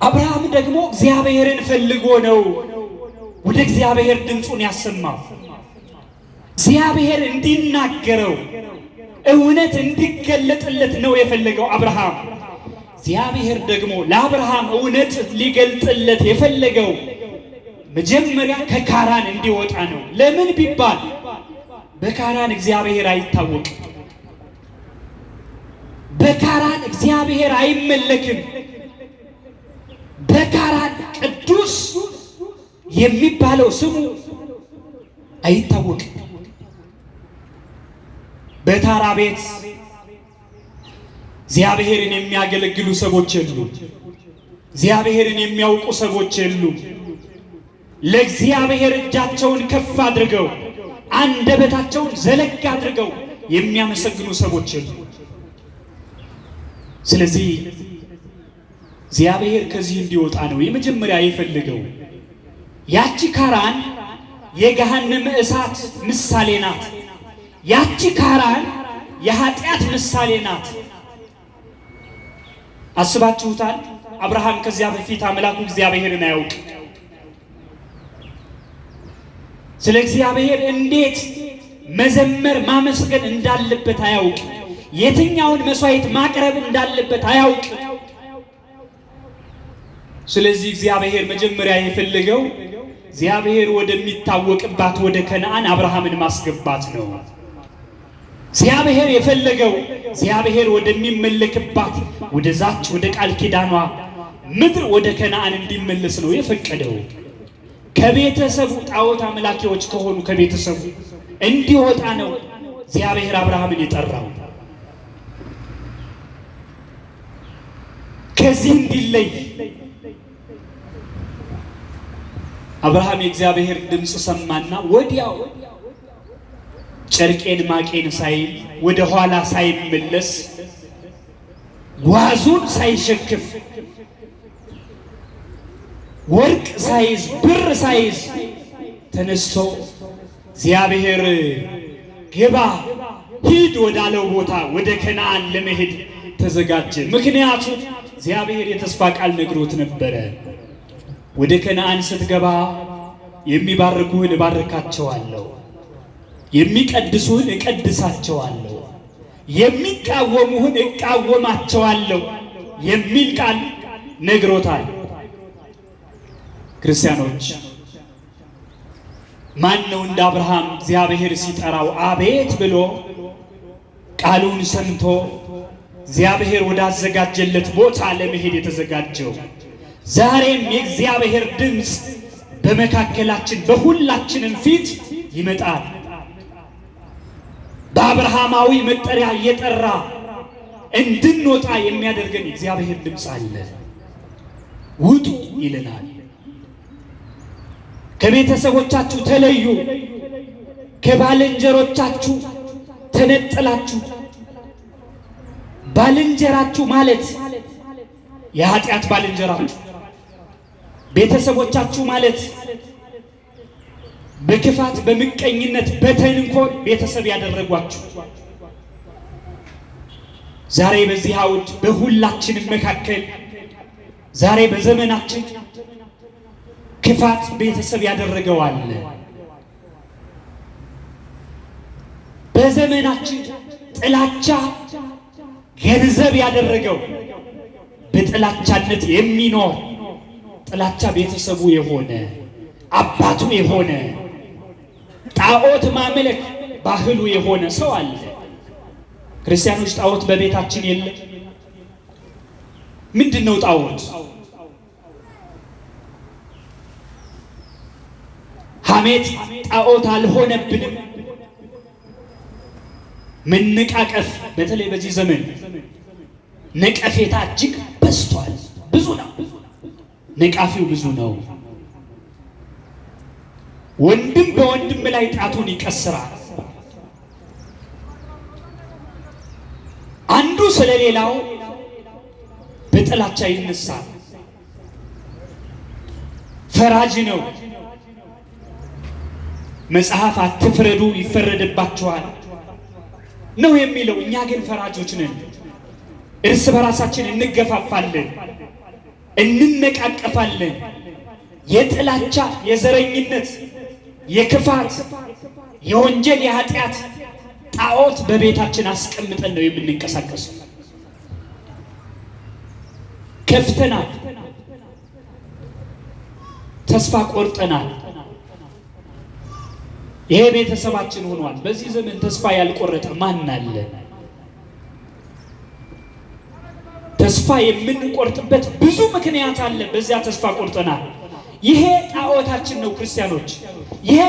አብርሃም ደግሞ እግዚአብሔርን ፈልጎ ነው ወደ እግዚአብሔር ድምፁን ያሰማው። እግዚአብሔር እንዲናገረው እውነት እንዲገለጥለት ነው የፈለገው አብርሃም። እግዚአብሔር ደግሞ ለአብርሃም እውነት ሊገልጥለት የፈለገው መጀመሪያ ከካራን እንዲወጣ ነው። ለምን ቢባል በካራን እግዚአብሔር አይታወቅም። በካራን እግዚአብሔር አይመለክም። በካራን ቅዱስ የሚባለው ስሙ አይታወቅም። በታራ ቤት እግዚአብሔርን የሚያገለግሉ ሰዎች የሉ። እግዚአብሔርን የሚያውቁ ሰዎች የሉ። ለእግዚአብሔር እጃቸውን ከፍ አድርገው አንደበታቸውን ዘለግ አድርገው የሚያመሰግኑ ሰዎች የሉ። ስለዚህ እግዚአብሔር ከዚህ እንዲወጣ ነው የመጀመሪያ የፈለገው። ያቺ ካራን የገሃነመ እሳት ምሳሌ ናት። ያቺ ካራን የኃጢአት ምሳሌ ናት። አስባችሁታል? አብርሃም ከዚያ በፊት አምላኩ እግዚአብሔርን አያውቅ። ስለ እግዚአብሔር እንዴት መዘመር ማመስገን እንዳለበት አያውቅ። የትኛውን መስዋዕት ማቅረብ እንዳለበት አያውቅ። ስለዚህ እግዚአብሔር መጀመሪያ የፈለገው እግዚአብሔር ወደሚታወቅባት ወደ ከነዓን አብርሃምን ማስገባት ነው። እግዚአብሔር የፈለገው እግዚአብሔር ወደሚመለክባት ወደዛች ወደ ቃል ኪዳኗ ምድር ወደ ከነዓን እንዲመለስ ነው የፈቀደው። ከቤተሰቡ ጣዖት አምላኪዎች ከሆኑ ከቤተሰቡ እንዲወጣ ነው እግዚአብሔር አብርሃምን የጠራው። ከዚህ እንዲለይ አብርሃም የእግዚአብሔር ድምፅ ሰማና ወዲያው ጨርቄን ማቄን ሳይል ወደ ኋላ ሳይመለስ ጓዙን ሳይሸክፍ ወርቅ ሳይዝ ብር ሳይዝ ተነስቶ እግዚአብሔር ግባ ሂድ ወዳለው ቦታ ወደ ከነዓን ለመሄድ ተዘጋጀ። ምክንያቱም እግዚአብሔር የተስፋ ቃል ነግሮት ነበረ። ወደ ከነዓን ስትገባ የሚባርኩህን እባርካቸዋለሁ፣ የሚቀድሱህን እቀድሳቸዋለሁ፣ የሚቃወሙህን እቃወማቸዋለሁ የሚል ቃል ነግሮታል። ክርስቲያኖች ማን ነው እንደ አብርሃም እግዚአብሔር ሲጠራው አቤት ብሎ ቃሉን ሰምቶ እግዚአብሔር ወዳዘጋጀለት ቦታ ለመሄድ የተዘጋጀው? ዛሬም የእግዚአብሔር ድምፅ በመካከላችን በሁላችንም ፊት ይመጣል። በአብርሃማዊ መጠሪያ እየጠራ እንድንወጣ የሚያደርገን እግዚአብሔር ድምፅ አለ። ውጡ ይለናል። ከቤተሰቦቻችሁ ተለዩ፣ ከባልንጀሮቻችሁ ተነጥላችሁ። ባልንጀራችሁ ማለት የኃጢአት ባልንጀራችሁ፣ ቤተሰቦቻችሁ ማለት በክፋት በምቀኝነት በተንኮል ቤተሰብ ያደረጓችሁ። ዛሬ በዚህ አውድ በሁላችንም መካከል ዛሬ በዘመናችን ክፋት ቤተሰብ ያደረገው አለ። በዘመናችን ጥላቻ ገንዘብ ያደረገው፣ በጥላቻነት የሚኖር ጥላቻ ቤተሰቡ የሆነ አባቱ የሆነ ጣዖት ማምለክ ባህሉ የሆነ ሰው አለ። ክርስቲያኖች ጣዖት በቤታችን የለም። ምንድነው ጣዖት? ሐሜት ጣዖት አልሆነብንም። መነቃቀፍ፣ በተለይ በዚህ ዘመን ነቀፌታ እጅግ በዝቷል። ብዙ ነው፣ ነቃፊው ብዙ ነው። ወንድም በወንድም ላይ ጣቱን ይቀስራል። አንዱ ስለሌላው በጥላቻ ይነሳል። ፈራጅ ነው። መጽሐፍ አትፍረዱ ይፈረድባችኋል ነው የሚለው። እኛ ግን ፈራጆች ነን። እርስ በራሳችን እንገፋፋለን። እንነቃቀፋለን። የጥላቻ፣ የዘረኝነት፣ የክፋት፣ የወንጀል፣ የኃጢአት ጣዖት በቤታችን አስቀምጠን ነው የምንንቀሳቀሰው። ከፍተናል፣ ተስፋ ቆርጠናል። ይሄ ቤተሰባችን ሆኗል። በዚህ ዘመን ተስፋ ያልቆረጠ ማን አለ? ተስፋ የምንቆርጥበት ብዙ ምክንያት አለ። በዚያ ተስፋ ቆርጠናል። ይሄ ጣዖታችን ነው ክርስቲያኖች። ይሄ